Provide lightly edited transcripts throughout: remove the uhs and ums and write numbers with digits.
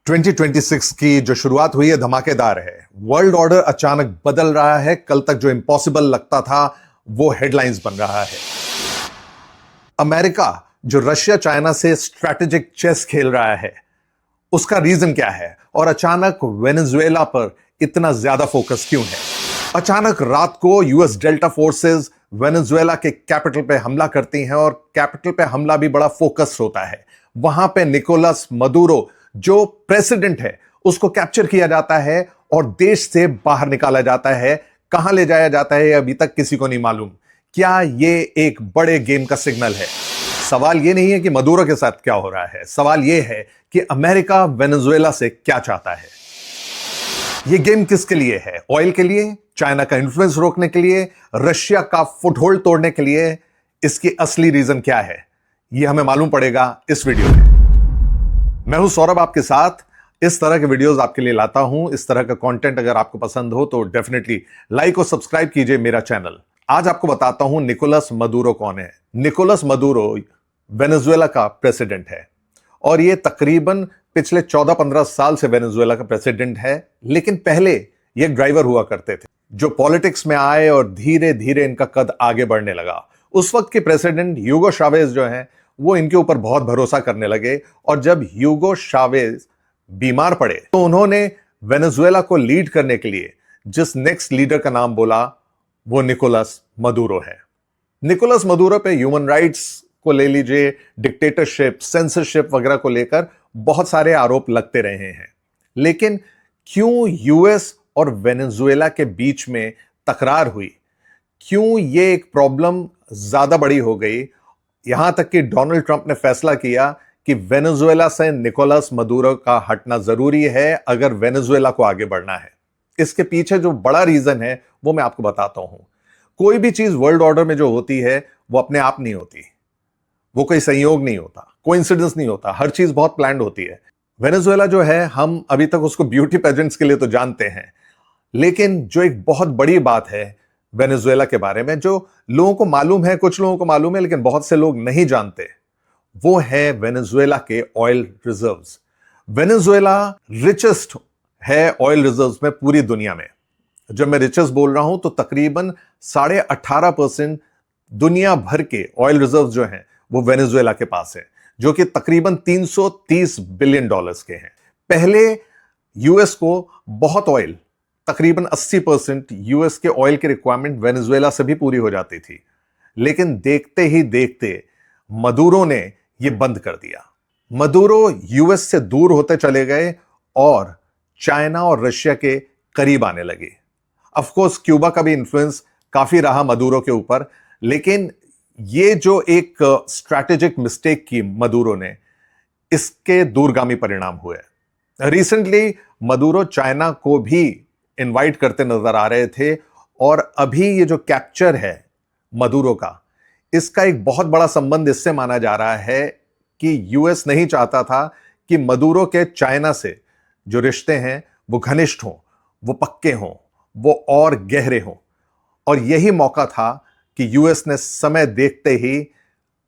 2026 की जो शुरुआत हुई है धमाकेदार है। वर्ल्ड ऑर्डर अचानक बदल रहा है। कल तक जो इम्पॉसिबल लगता था वो हेडलाइंस बन रहा है। अमेरिका जो रशिया चाइना से स्ट्रैटेजिक चेस खेल रहा है, उसका रीजन क्या है और अचानक वेनेजुएला पर इतना ज्यादा फोकस क्यों है? अचानक रात को यूएस डेल्टा फोर्सेस वेनेजुएला के कैपिटल पे हमला करती हैं और कैपिटल पे हमला भी बड़ा फोकस होता है। वहां पे निकोलस मदुरो जो प्रेसिडेंट है उसको कैप्चर किया जाता है और देश से बाहर निकाला जाता है। कहां ले जाया जाता है अभी तक किसी को नहीं मालूम। क्या यह एक बड़े गेम का सिग्नल है? सवाल यह नहीं है कि मदुरो के साथ क्या हो रहा है, सवाल यह है कि अमेरिका वेनेजुएला से क्या चाहता है। यह गेम किसके लिए है? ऑयल के लिए, चाइना का इन्फ्लुएंस रोकने के लिए, रशिया का फुटहोल्ड तोड़ने के लिए? इसकी असली रीजन क्या है यह हमें मालूम पड़ेगा इस वीडियो में। मैं हूं सौरभ आपके साथ। इस तरह के वीडियोस आपके लिए लाता हूं। इस तरह का कंटेंट अगर आपको पसंद हो तो डेफिनेटली लाइक और सब्सक्राइब कीजिए मेरा चैनल। आज आपको बताता हूं निकोलस मदुरो कौन है। निकोलस मदुरो वेनेजुएला का प्रेसिडेंट है और यह तकरीबन पिछले 14-15 साल से वेनेजुएला का प्रेसिडेंट है। लेकिन पहले ये ड्राइवर हुआ करते थे जो पॉलिटिक्स में आए और धीरे धीरे इनका कद आगे बढ़ने लगा। उस वक्त के प्रेसिडेंट ह्यूगो चावेज जो हैं वो इनके ऊपर बहुत भरोसा करने लगे और जब ह्यूगो चावेज बीमार पड़े तो उन्होंने वेनेजुएला को लीड करने के लिए जिस नेक्स्ट लीडर का नाम बोला वो निकोलस मदुरो है। निकोलस मदुरो पे ह्यूमन राइट्स को ले लीजिए, डिक्टेटरशिप, सेंसरशिप वगैरह को लेकर बहुत सारे आरोप लगते रहे हैं। लेकिन क्यों यूएस और वेनेजुएला के बीच में तकरार हुई? क्यों ये एक प्रॉब्लम ज्यादा बड़ी हो गई? यहां तक कि डोनाल्ड ट्रंप ने फैसला किया कि वेनेजुएला से निकोलस मदुरो का हटना जरूरी है अगर वेनेजुएला को आगे बढ़ना है। इसके पीछे जो बड़ा रीजन है वो मैं आपको बताता हूं। कोई भी चीज वर्ल्ड ऑर्डर में जो होती है वो अपने आप नहीं होती, वो कोई संयोग नहीं होता, कोइंसिडेंस नहीं होता। हर चीज बहुत प्लान्ड होती है। वेनेजुएला जो है हम अभी तक उसको ब्यूटी पेजेंट्स के लिए तो जानते हैं, लेकिन जो एक बहुत बड़ी बात है वेनेजुएला के बारे में जो लोगों को मालूम है, कुछ लोगों को मालूम है लेकिन बहुत से लोग नहीं जानते, वो है वेनेजुएला के ऑयल रिजर्व्स। वेनेजुएला रिचेस्ट है ऑयल रिजर्व्स में पूरी दुनिया में। जब मैं रिचेस्ट बोल रहा हूं तो तकरीबन 18.5% दुनिया भर के ऑयल रिजर्व्स जो हैं वो वेनेजुएला के पास है, जो कि तकरीबन $330 बिलियन के हैं। पहले यूएस को बहुत ऑयल, तकरीबन 80% यूएस के ऑयल की रिक्वायरमेंट वेनेजुएला से भी पूरी हो जाती थी। लेकिन देखते ही देखते मदुरो ने यह बंद कर दिया। मदुरो यूएस से दूर होते चले गए और चाइना और रशिया के करीब आने लगे। ऑफ कोर्स क्यूबा का भी इन्फ्लुएंस काफी रहा मदुरो के ऊपर, लेकिन ये जो एक स्ट्रैटेजिक मिस्टेक की मदुरो ने, इसके दूरगामी परिणाम हुए। रिसेंटली मदुरो चाइना को भी इनवाइट करते नजर आ रहे थे और अभी ये जो कैप्चर है मदुरो का, इसका एक बहुत बड़ा संबंध इससे माना जा रहा है कि यूएस नहीं चाहता था कि मदुरो के चाइना से जो रिश्ते हैं वो घनिष्ठ हों, वो पक्के हों, वो और गहरे हों। और यही मौका था कि यूएस ने समय देखते ही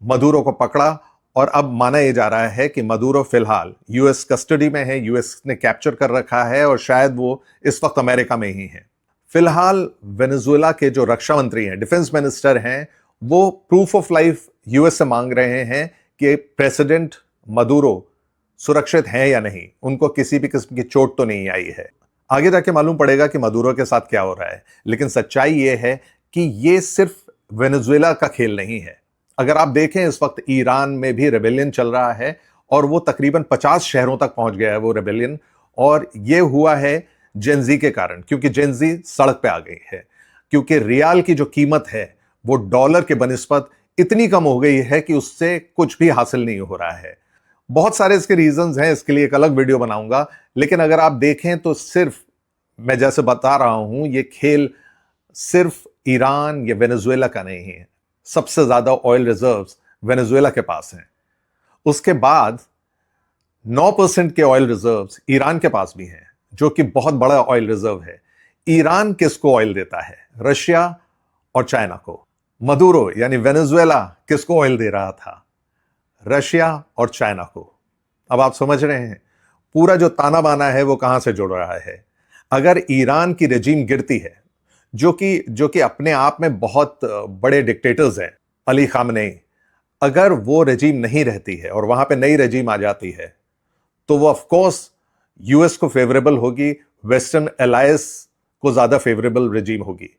मदुरो को पकड़ा और अब माना यह जा रहा है कि मदुरो फिलहाल यूएस कस्टडी में है। यूएस ने कैप्चर कर रखा है और शायद वो इस वक्त अमेरिका में ही है। फिलहाल वेनेजुएला के जो रक्षा मंत्री हैं, डिफेंस मिनिस्टर हैं, वो प्रूफ ऑफ लाइफ यूएस से मांग रहे हैं कि प्रेसिडेंट मदुरो सुरक्षित हैं या नहीं, उनको किसी भी किस्म की चोट तो नहीं आई है। आगे जाके मालूम पड़ेगा कि मदुरो के साथ क्या हो रहा है। लेकिन सच्चाई यह है कि यह सिर्फ वेनेजुएला का खेल नहीं है। अगर आप देखें इस वक्त ईरान में भी रेबेलियन चल रहा है और वो तकरीबन 50 शहरों तक पहुंच गया है वो रेबेलियन। और ये हुआ है जेनजी के कारण, क्योंकि जेनजी सड़क पे आ गई है, क्योंकि रियाल की जो कीमत है वो डॉलर के बनिस्बत इतनी कम हो गई है कि उससे कुछ भी हासिल नहीं हो रहा है। बहुत सारे इसके रीजंस हैं, इसके लिए एक अलग वीडियो बनाऊंगा। लेकिन अगर आप देखें तो सिर्फ मैं जैसे बता रहा हूं, ये खेल सिर्फ ईरान या वेनेजुएला का नहीं है। सबसे ज्यादा ऑयल रिजर्व्स वेनेजुएला के पास हैं। उसके बाद 9% के ऑयल रिजर्व्स ईरान के पास भी हैं, जो कि बहुत बड़ा ऑयल रिजर्व है। ईरान किसको ऑयल देता है? रशिया और चाइना को। मदुरो यानी वेनेजुएला किसको ऑयल दे रहा था? रशिया और चाइना को। अब आप समझ रहे हैं, पूरा जो ताना बाना है वो कहां से जुड़ रहा है। अगर ईरान की रेजिम गिरती है, जो कि अपने आप में बहुत बड़े डिक्टेटर्स हैं, अली खामनेई, अगर वो रेजिम नहीं रहती है और वहां पे नई रेजिम आ जाती है, तो वो ऑफ कोर्स यूएस को फेवरेबल होगी, वेस्टर्न अलायंस को ज्यादा फेवरेबल रेजिम होगी।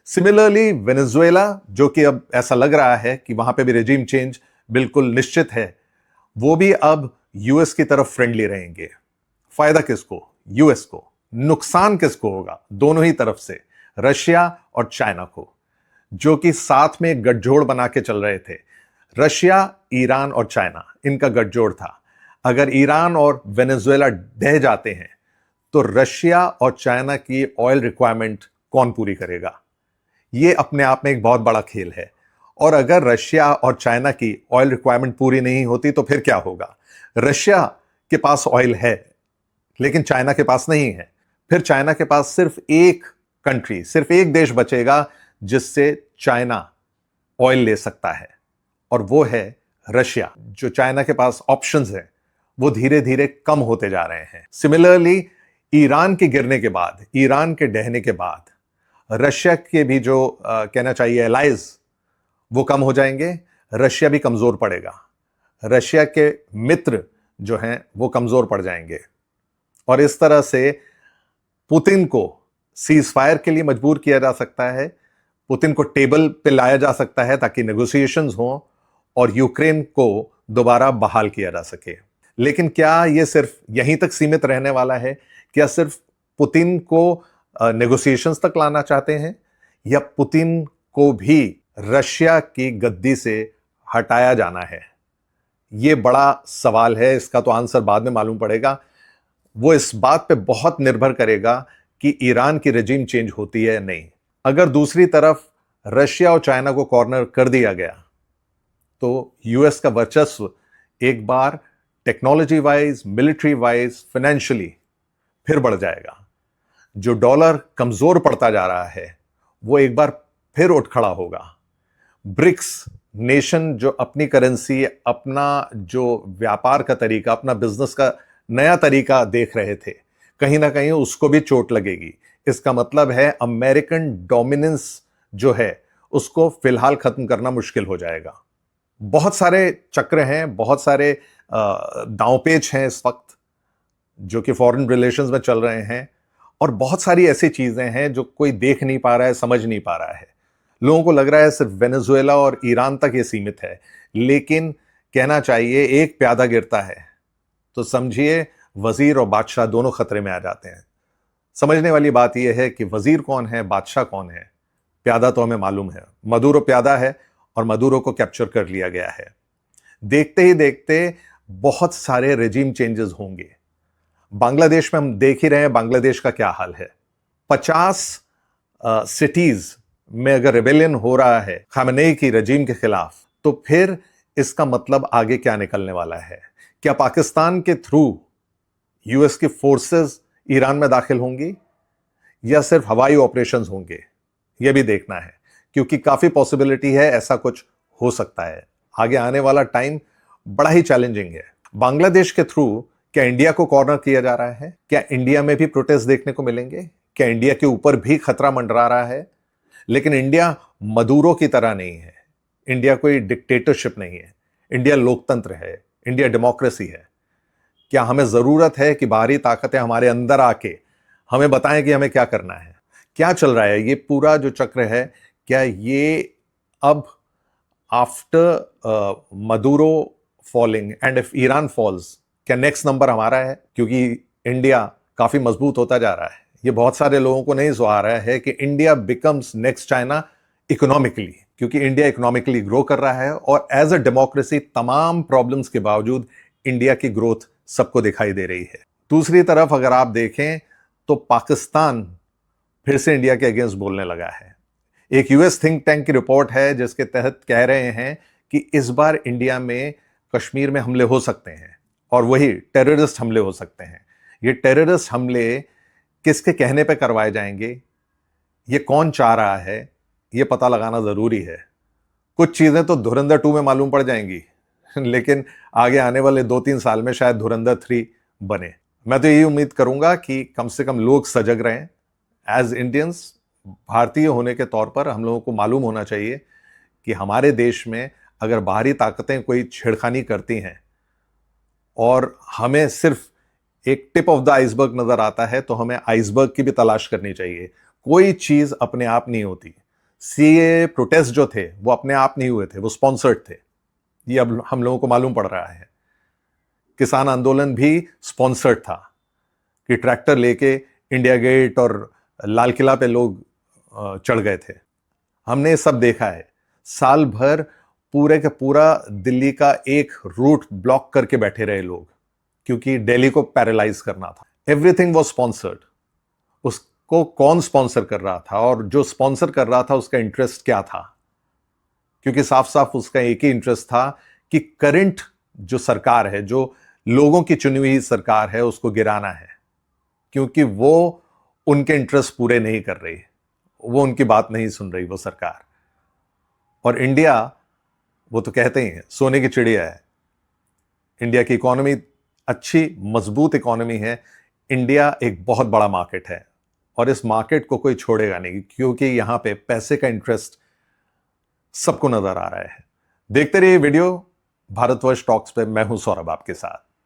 सिमिलरली वेनेजुएला, जो कि अब ऐसा लग रहा है कि वहां पे भी रेजिम चेंज बिल्कुल निश्चित है, वो भी अब यूएस की तरफ फ्रेंडली रहेंगे। फायदा किसको? यूएस को। नुकसान किसको होगा? दोनों ही तरफ से, रशिया और चाइना को, जो कि साथ में गठजोड़ बना के चल रहे थे। रशिया, ईरान और चाइना, इनका गठजोड़ था। अगर ईरान और वेनेजुएला ढह जाते हैं तो रशिया और चाइना की ऑयल रिक्वायरमेंट कौन पूरी करेगा? यह अपने आप में एक बहुत बड़ा खेल है। और अगर रशिया और चाइना की ऑयल रिक्वायरमेंट पूरी नहीं होती तो फिर क्या होगा? रशिया के पास ऑयल है लेकिन चाइना के पास नहीं है। फिर चाइना के पास सिर्फ एक कंट्री, सिर्फ एक देश बचेगा जिससे चाइना ऑयल ले सकता है, और वो है रशिया। जो चाइना के पास ऑप्शंस हैं वो धीरे धीरे कम होते जा रहे हैं। सिमिलरली ईरान के गिरने के बाद, ईरान के ढहने के बाद, रशिया के भी जो कहना चाहिए एलाइज, वो कम हो जाएंगे। रशिया भी कमजोर पड़ेगा। रशिया के मित्र जो हैं वो कमजोर पड़ जाएंगे, और इस तरह से पुतिन को सीज फायर के लिए मजबूर किया जा सकता है। पुतिन को टेबल पे लाया जा सकता है ताकि नेगोशिएशंस हों और यूक्रेन को दोबारा बहाल किया जा सके। लेकिन क्या यह सिर्फ यहीं तक सीमित रहने वाला है? क्या सिर्फ पुतिन को नेगोशिएशंस तक लाना चाहते हैं, या पुतिन को भी रशिया की गद्दी से हटाया जाना है? यह बड़ा सवाल है। इसका तो आंसर बाद में मालूम पड़ेगा। वो इस बात पे बहुत निर्भर करेगा कि ईरान की रेजिम चेंज होती है या नहीं। अगर दूसरी तरफ रशिया और चाइना को कॉर्नर कर दिया गया तो यूएस का वर्चस्व एक बार technology wise, military wise, financially फिर बढ़ जाएगा। जो डॉलर कमजोर पड़ता जा रहा है वो एक बार फिर उठ खड़ा होगा। ब्रिक्स नेशन जो अपनी करेंसी, अपना जो व्यापार का तरीका, अपना बिजनेस का नया तरीका देख रहे थे, कहीं ना कहीं उसको भी चोट लगेगी। इसका मतलब है अमेरिकन डोमिनेंस जो है उसको फिलहाल खत्म करना मुश्किल हो जाएगा। बहुत सारे चक्र हैं, बहुत सारे दांवपेच हैं इस वक्त जो कि फॉरेन रिलेशंस में चल रहे हैं, और बहुत सारी ऐसी चीजें हैं जो कोई देख नहीं पा रहा है, समझ नहीं पा रहा है। लोगों को लग रहा है सिर्फ वेनेजुएला और ईरान तक ये सीमित है, लेकिन कहना चाहिए एक प्यादा गिरता है तो समझिए वजीर और बादशाह दोनों खतरे में आ जाते हैं। समझने वाली बात यह है कि वजीर कौन है, बादशाह कौन है। प्यादा तो हमें मालूम है, मदुरो प्यादा है और मदुरो को कैप्चर कर लिया गया है। देखते ही देखते बहुत सारे रेजिम चेंजेस होंगे। बांग्लादेश में हम देख ही रहे हैं बांग्लादेश का क्या हाल है। 50 सिटीज में अगर रिबेलियन हो रहा है खामनेई की रेजिम के खिलाफ, तो फिर इसका मतलब आगे क्या निकलने वाला है? क्या पाकिस्तान के थ्रू यूएस की फोर्सेस ईरान में दाखिल होंगी या सिर्फ हवाई ऑपरेशंस होंगे? यह भी देखना है, क्योंकि काफी पॉसिबिलिटी है ऐसा कुछ हो सकता है। आगे आने वाला टाइम बड़ा ही चैलेंजिंग है। बांग्लादेश के थ्रू क्या इंडिया को कॉर्नर किया जा रहा है? क्या इंडिया में भी प्रोटेस्ट देखने को मिलेंगे? क्या इंडिया के ऊपर भी खतरा मंडरा रहा है? लेकिन इंडिया मदुरो की तरह नहीं है। इंडिया कोई डिक्टेटरशिप नहीं है। इंडिया लोकतंत्र है, इंडिया डेमोक्रेसी है। क्या हमें जरूरत है कि बाहरी ताकतें हमारे अंदर आके हमें बताएं कि हमें क्या करना है? क्या चल रहा है? ये पूरा जो चक्र है, क्या ये अब after Maduro falling and if Iran falls, क्या नेक्स्ट नंबर हमारा है? क्योंकि इंडिया काफी मजबूत होता जा रहा है। ये बहुत सारे लोगों को नहीं सुहा रहा है कि India becomes next China economically, क्योंकि इंडिया इकोनॉमिकली ग्रो कर रहा है और एज अ डेमोक्रेसी तमाम प्रॉब्लम्स के बावजूद इंडिया की ग्रोथ सबको दिखाई दे रही है। दूसरी तरफ अगर आप देखें तो पाकिस्तान फिर से इंडिया के अगेंस्ट बोलने लगा है। एक यूएस थिंक टैंक की रिपोर्ट है जिसके तहत कह रहे हैं कि इस बार इंडिया में कश्मीर में हमले हो सकते हैं, और वही टेररिस्ट हमले हो सकते हैं। ये टेररिस्ट हमले किसके कहने पे करवाए जाएंगे, ये कौन चाह रहा है, ये पता लगाना जरूरी है। कुछ चीजें तो धुरंधर 2 में मालूम पड़ जाएंगी, लेकिन आगे आने वाले 2-3 साल में शायद धुरंधर 3 बने। मैं तो यही उम्मीद करूंगा कि कम से कम लोग सजग रहें। एज इंडियंस, भारतीय होने के तौर पर हम लोगों को मालूम होना चाहिए कि हमारे देश में अगर बाहरी ताकतें कोई छेड़खानी करती हैं और हमें सिर्फ एक टिप ऑफ द आइसबर्ग नजर आता है, तो हमें आइसबर्ग की भी तलाश करनी चाहिए। कोई चीज अपने आप नहीं होती। सीए प्रोटेस्ट जो थे वो अपने आप नहीं हुए थे, वो स्पॉन्सर्ड थे। ये अब हम लोगों को मालूम पड़ रहा है। किसान आंदोलन भी स्पॉन्सर्ड था कि ट्रैक्टर लेके इंडिया गेट और लाल किला पे लोग चढ़ गए थे। हमने सब देखा है। साल भर पूरे का पूरा दिल्ली का एक रूट ब्लॉक करके बैठे रहे लोग, क्योंकि दिल्ली को पैरालाइज करना था। Everything was sponsored. उसको कौन स्पॉन्सर कर रहा था और जो स्पॉन्सर कर रहा था उसका इंटरेस्ट क्या था? क्योंकि साफ साफ उसका एक ही इंटरेस्ट था कि करंट जो सरकार है, जो लोगों की चुनी हुई सरकार है, उसको गिराना है, क्योंकि वो उनके इंटरेस्ट पूरे नहीं कर रही, वो उनकी बात नहीं सुन रही वो सरकार। और इंडिया, वो तो कहते ही हैं सोने की चिड़िया है। इंडिया की इकोनॉमी अच्छी मजबूत इकोनॉमी है। इंडिया एक बहुत बड़ा मार्केट है और इस मार्केट को कोई छोड़ेगा नहीं, क्योंकि यहां पे पैसे का इंटरेस्ट सबको नजर आ रहा है। देखते रहिए वीडियो भारतवर्ष टॉक्स पे। मैं हूं सौरभ आपके साथ।